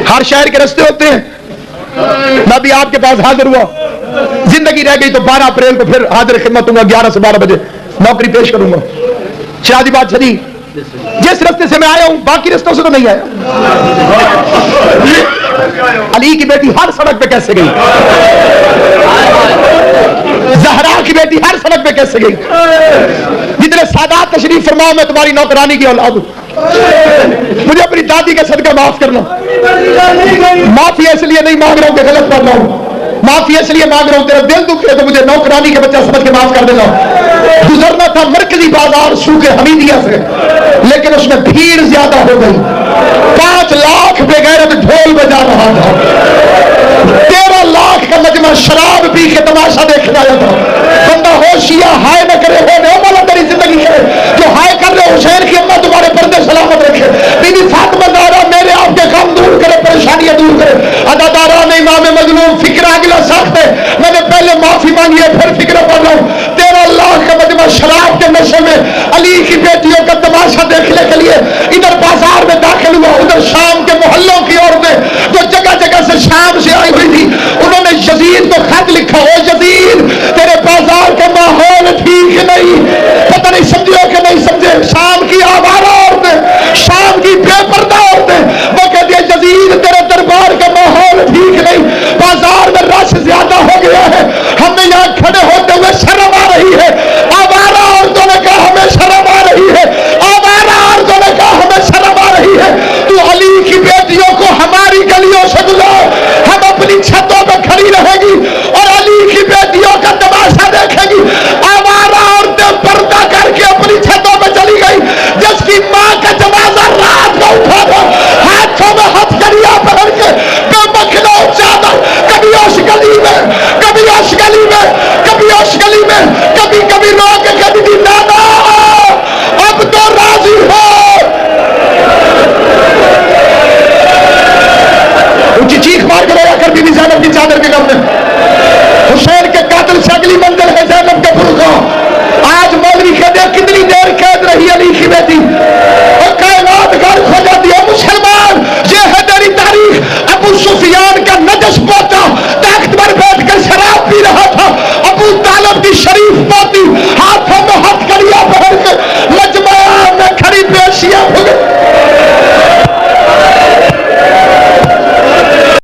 ہر شہر کے رستے ہوتے ہیں. میں بھی آپ کے پاس حاضر ہوا, زندگی رہ گئی تو 12 اپریل کو پھر حاضر خدمت ہوں گا, 11 سے 12 بجے نوکری پیش کروں گا. شادی بات شدی جس رستے سے میں آیا ہوں باقی رستوں سے تو نہیں آیا. علی کی بیٹی ہر سڑک پہ کیسے گئی, زہرا کی بیٹی ہر سڑک پہ کیسے گئی. جتنے سادات تشریف فرماؤ میں تمہاری نوکرانی کی اولاد ہوں, مجھے اپنی دادی کا صدقہ معاف کرنا. معافی اس لیے نہیں مانگ رہا ہوں کہ غلط پڑھ رہا ہوں, معافی اس لیے مانگ رہا ہوں تیرا دل دکھ ہے تو مجھے نوکرانی کے بچہ سمجھ کے معاف کر دینا. گزرنا تھا مرکزی بازار سوق حمیدیہ سے, لیکن اس میں بھیڑ زیادہ ہو گئی. 5 لاکھ بے غیرت ڈھول